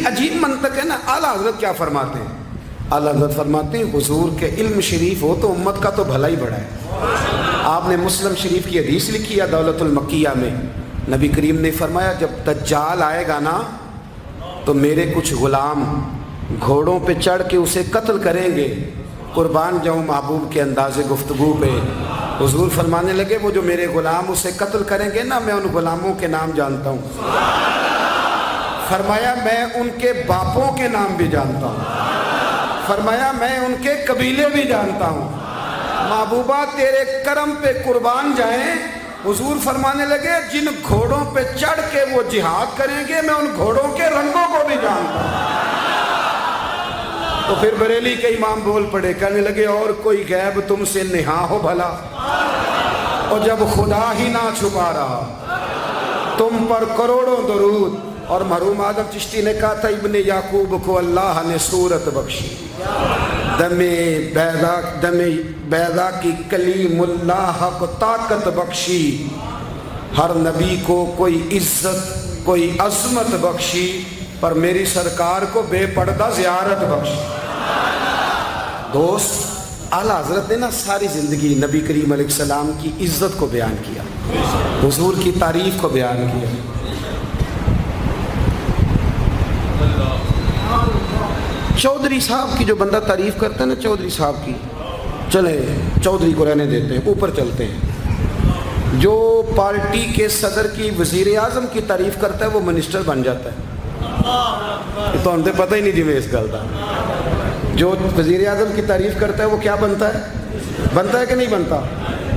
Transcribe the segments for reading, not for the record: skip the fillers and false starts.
عجیب منطق ہے نا. اعلیٰ حضرت کیا فرماتے ہیں؟ اعلیٰ حضرت فرماتے ہیں حضور کے علم شریف ہو تو امت کا تو بھلا ہی بڑا ہے. آپ نے مسلم شریف کی حدیث لکھی ہے دولت المکیہ میں. نبی کریم نے فرمایا جب دجال آئے گا نا تو میرے کچھ غلام گھوڑوں پہ چڑھ کے اسے قتل کریں گے. قربان جاؤں محبوب کے انداز گفتگو پہ. حضور فرمانے لگے وہ جو میرے غلام اسے قتل کریں گے نا میں ان غلاموں کے نام جانتا ہوں. فرمایا میں ان کے باپوں کے نام بھی جانتا ہوں. فرمایا میں ان کے قبیلے بھی جانتا ہوں. محبوبہ تیرے کرم پہ قربان جائیں. حضور فرمانے لگے جن گھوڑوں پہ چڑھ کے وہ جہاد کریں گے میں ان گھوڑوں کے رنگوں کو بھی جانتا ہوں. تو پھر بریلی کے امام بول پڑے کہنے لگے اور کوئی غیب تم سے نہا ہو بھلا. اور جب خدا ہی نہ چھپا رہا تم پر کروڑوں درود. اور مرحوم آدم چشتی نے کہا تھا ابن یعقوب کو اللہ نے صورت بخشی. دم بیضا کی کلیم اللہ کو طاقت بخشی. ہر نبی کو کوئی عزت کوئی عظمت بخشی پر میری سرکار کو بے پردہ زیارت بخشی. دوست اعلیٰ حضرت نے نا ساری زندگی نبی کریم علیہ السلام کی عزت کو بیان کیا, حضور کی تعریف کو بیان کیا. چودھری صاحب کی جو بندہ تعریف کرتا ہے نا چودھری صاحب کی, چلے چودھری کو رہنے دیتے ہیں اوپر چلتے ہیں. جو پارٹی کے صدر کی وزیر اعظم کی تعریف کرتا ہے وہ منسٹر بن جاتا ہے. یہ تو ہم سے پتہ ہی نہیں جی میں اس گل کا. جو وزیر اعظم کی تعریف کرتا ہے وہ کیا بنتا ہے کہ نہیں بنتا؟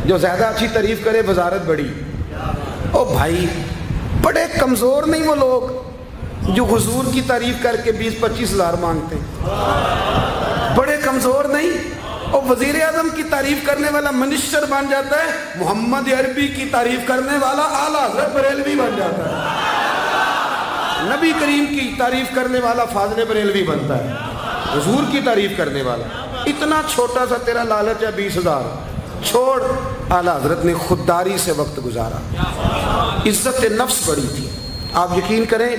جو زیادہ اچھی تعریف کرے وزارت بڑی. او بھائی بڑے کمزور نہیں وہ لوگ جو حضور کی تعریف کر کے 20-25 ہزار مانگتے ہیں. بڑے کمزور نہیں. اور وزیر اعظم کی تعریف کرنے والا منسٹر بن جاتا ہے. محمد عربی کی تعریف کرنے والا اعلیٰ حضرت بریلوی بن جاتا ہے. نبی کریم کی تعریف کرنے والا فاضل بریلوی بنتا ہے. حضور کی تعریف کرنے والا اتنا چھوٹا سا تیرا لالچ ہے 20,000 چھوڑ. اعلیٰ حضرت نے خودداری سے وقت گزارا. عزت نفس بڑی تھی. آپ یقین کریں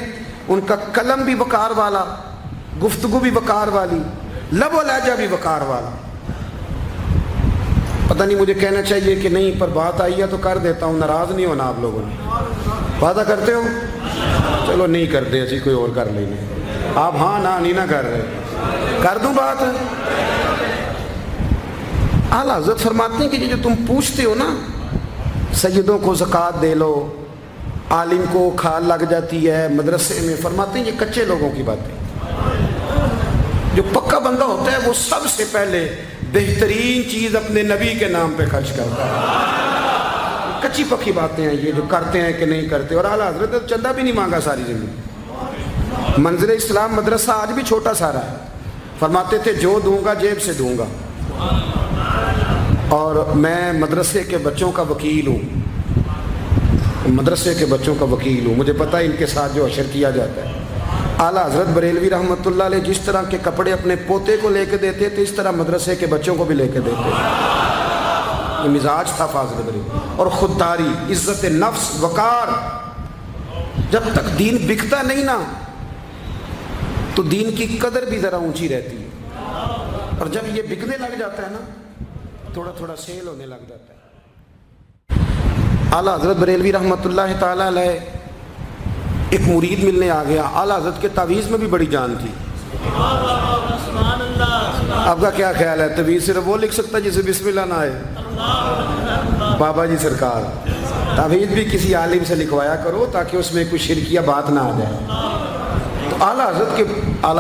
ان کا قلم بھی وقار والا, گفتگو بھی وقار والی, لب و لہجہ بھی وقار والا. پتہ نہیں مجھے کہنا چاہیے کہ نہیں پر بات آئی ہے تو کر دیتا ہوں. ناراض نہیں ہونا آپ لوگوں نے. وعدہ کرتے ہو؟ چلو نہیں کرتے اسی کوئی اور کر لیں گے. آپ ہاں نہ نہیں نہ کر رہے. کر دوں بات. اعلیٰ حضرت فرماتے ہیں کہ جو تم پوچھتے ہو نا سیدوں کو زکوٰۃ دے لو, عالم کو کھال لگ جاتی ہے مدرسے میں, فرماتے ہیں یہ کچے لوگوں کی باتیں. جو پکا بندہ ہوتا ہے وہ سب سے پہلے بہترین چیز اپنے نبی کے نام پہ خرچ کرتا ہے. کچی پکی باتیں ہیں یہ جو کرتے ہیں کہ نہیں کرتے. اور اعلیٰ حضرت چندہ بھی نہیں مانگا ساری زندگی. منظر اسلام مدرسہ آج بھی چھوٹا سارا ہے. فرماتے تھے جو دوں گا جیب سے دوں گا. اور میں مدرسے کے بچوں کا وکیل ہوں. مدرسے کے بچوں کا وکیل ہوں. مجھے پتہ ہے ان کے ساتھ جو اشر کیا جاتا ہے. اعلیٰ حضرت بریلوی رحمۃ اللہ علیہ جس طرح کے کپڑے اپنے پوتے کو لے کے دیتے تھے اس طرح مدرسے کے بچوں کو بھی لے کے دیتے. یہ مزاج تھا فاضل بریلوی. اور خودداری, عزت نفس, وقار. جب تک دین بکتا نہیں نا تو دین کی قدر بھی ذرا اونچی رہتی ہے. اور جب یہ بکنے لگ جاتا ہے نا تھوڑا تھوڑا سیل ہونے لگ جاتا ہے. اعلیٰ حضرت بریلوی رحمۃ اللہ تعالیٰ علیہ ایک مرید ملنے آ گیا. اعلیٰ حضرت کے تعویذ میں بھی بڑی جان تھی. آپ کا کیا خیال ہے تعویذ صرف وہ لکھ سکتا ہے جسے بسم اللہ نہ آئے؟ بابا جی سرکار تعویذ بھی کسی عالم سے لکھوایا کرو تاکہ اس میں کوئی شرکیہ بات نہ آ جائے. تو اعلیٰ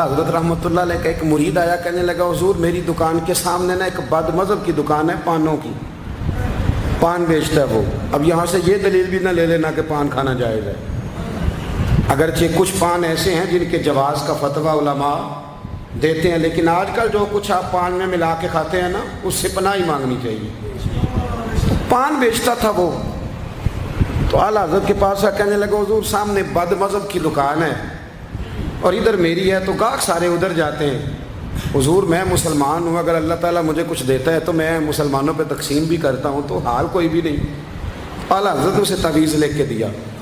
حضرت رحمۃ اللہ علیہ کا ایک مرید آیا, کہنے لگا حضور میری دکان کے سامنے نا ایک بد مذہب کی دکان ہے پانوں کی, پان بیچتا ہے وہ. اب یہاں سے یہ دلیل بھی نہ لے لینا کہ پان کھانا جائز ہے. اگرچہ کچھ پان ایسے ہیں جن کے جواز کا فتویٰ علماء دیتے ہیں, لیکن آج کل جو کچھ آپ پان میں ملا کے کھاتے ہیں نا اس سے پناہ ہی مانگنی چاہیے. پان بیچتا تھا وہ. تو اعلیٰ حضرت کے پاس آ کہنے لگا حضور سامنے بد مذہب کی دکان ہے اور ادھر میری ہے, تو گاہک سارے ادھر جاتے ہیں. حضور میں مسلمان ہوں, اگر اللہ تعالیٰ مجھے کچھ دیتا ہے تو میں مسلمانوں پہ تقسیم بھی کرتا ہوں, تو حال کوئی بھی نہیں. اعلیٰ حضرت اسے تعویذ لکھ کے دیا.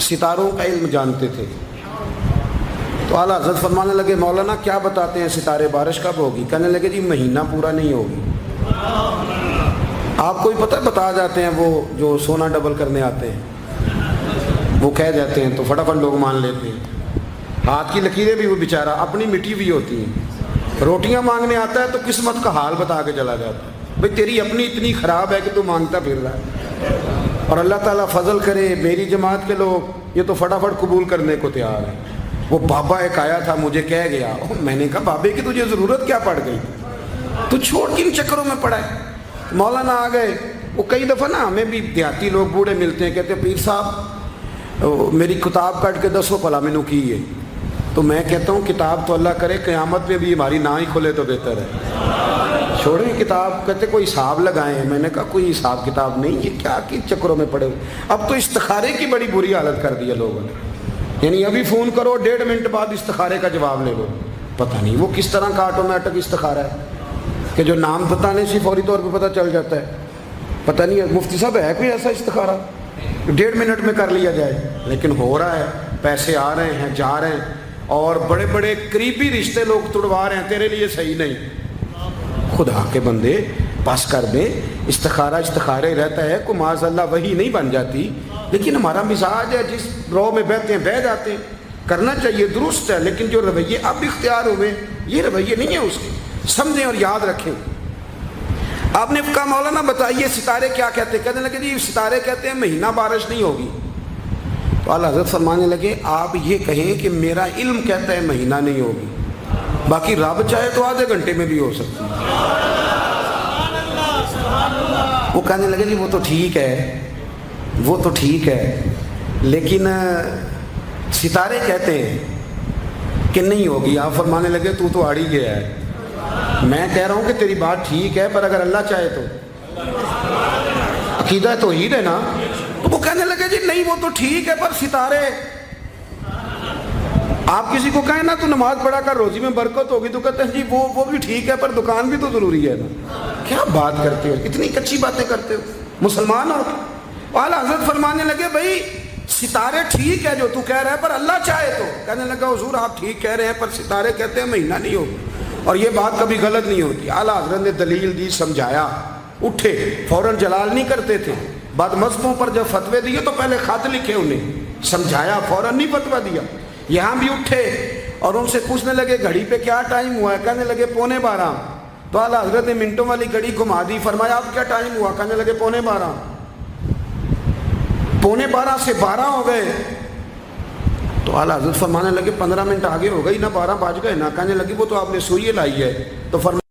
ستاروں کا علم جانتے تھے. تو اعلیٰ حضرت فرمانے لگے مولانا کیا بتاتے ہیں ستارے بارش کب ہوگی؟ کہنے لگے جی مہینہ پورا نہیں ہوگی. آپ کو ہی پتہ بتا جاتے ہیں، وہ جو سونا ڈبل کرنے آتے ہیں وہ کہہ جاتے ہیں تو فٹافٹ لوگ مان لیتے ہیں. ہاتھ کی لکیریں بھی وہ بیچارہ اپنی مٹی بھی ہوتی ہیں. روٹیاں مانگنے آتا ہے تو قسمت کا حال بتا کے چلا جاتا ہے، بھئی تیری اپنی اتنی خراب ہے کہ تو مانگتا پھر رہا ہے. اور اللہ تعالیٰ فضل کرے میری جماعت کے لوگ یہ تو فٹافٹ قبول کرنے کو تیار ہیں. وہ بابا ایک آیا تھا مجھے کہہ گیا، میں نے کہا بابے کی تجھے ضرورت کیا پڑ گئی، تو چھوڑ کن چکروں میں پڑا ہے. مولانا آ گئے. وہ کئی دفعہ نا ہمیں بھی دیہاتی لوگ بوڑھے ملتے ہیں، کہتے ہیں پیر صاحب میری کتاب کٹ کے دسو پلا مینوں کی ہے. تو میں کہتا ہوں کتاب تو اللہ کرے قیامت میں بھی ہماری نہ ہی کھلے تو بہتر ہے، چھوڑیں کتاب. کہتے کوئی حساب لگائیں. میں نے کہا کوئی حساب کتاب نہیں، یہ کیا کن چکروں میں پڑے ہوئے. اب تو استخارے کی بڑی بری حالت کر دی ہے لوگوں نے، یعنی ابھی فون کرو 1.5 منٹ بعد استخارے کا جواب لے لو. پتہ نہیں وہ کس طرح کا آٹومیٹک استخارہ ہے کہ جو نام بتانے سے فوری طور پہ پتہ چل جاتا ہے. پتہ نہیں مفتی صاحب ہے کوئی ایسا استخارہ 1.5 منٹ میں کر لیا جائے؟ لیکن ہو رہا ہے، پیسے آ رہے ہیں جا رہے ہیں، اور بڑے بڑے قریبی رشتے لوگ تڑوا رہے ہیں تیرے لیے صحیح نہیں. خدا کے بندے پاس کر دیں. استخارے رہتا ہے کو معاذ اللہ وہی نہیں بن جاتی، لیکن ہمارا مزاج ہے جس رو میں بہتے ہیں بہ جاتے ہیں. کرنا چاہیے درست ہے، لیکن جو رویے اب اختیار ہوئے یہ رویے نہیں ہیں اس کے. سمجھیں اور یاد رکھیں. آپ نے کہا مولانا بتائیے ستارے کیا کہتے ہیں؟ کہنے لگے جی ستارے کہتے ہیں مہینہ بارش نہیں ہوگی. تو اعلیٰ حضرت فرمانے لگے آپ یہ کہیں کہ میرا علم کہتا ہے مہینہ نہیں ہوگی، باقی رب چاہے تو آدھے گھنٹے میں بھی ہو سکتی ہے. وہ کہنے لگے جی وہ تو ٹھیک ہے لیکن ستارے کہتے ہیں کہ نہیں ہوگی. آپ فرمانے لگے تو آڑ ہی گیا ہے. میں کہہ رہا ہوں کہ تیری بات ٹھیک ہے پر اگر اللہ چاہے تو. عقیدہ توحید ہے نا. تو وہ کہنے لگے جی نہیں وہ تو ٹھیک ہے پر ستارے. آپ کسی کو کہیں نا تو نماز پڑھا کر روزی میں برکت ہوگی تو کہتے ہیں جی وہ بھی ٹھیک ہے پر دکان بھی تو ضروری ہے نا. کیا بات کرتے ہو، اتنی کچی باتیں کرتے ہو مسلمان ہو. اعلیٰ حضرت فرمانے لگے بھائی ستارے ٹھیک ہے جو تو کہہ رہا ہے پر اللہ چاہے تو. کہنے لگا حضور آپ ٹھیک کہہ رہے ہیں پر ستارے کہتے ہیں مہینہ نہیں ہوگا، اور یہ بات کبھی غلط نہیں ہوتی. اعلیٰ حضرت نے دلیل دی، سمجھایا. اٹھے فوراً جلال نہیں کرتے تھے. بعد مذہبوں پر جب فتوے دیے تو پہلے خط لکھے، انہیں سمجھایا، فوراً نہیں فتویٰ دیا. یہاں بھی اٹھے اور ان سے پوچھنے لگے گھڑی پہ کیا ٹائم ہوا ہے؟ کہنے لگے 11:15. تو اعلیٰ حضرت نے منٹوں والی گھڑی گھما دی. فرمایا اب کیا ٹائم ہوا؟ کہنے لگے 11:15. 11:15 سے 12 ہو گئے. تو اعلیٰ حضرت فرمانے لگے 15 منٹ آگے ہو گئی نا، 12 بج گئے نا. کہنے لگے وہ تو آپ نے سوئی لائی ہے. تو فرمایا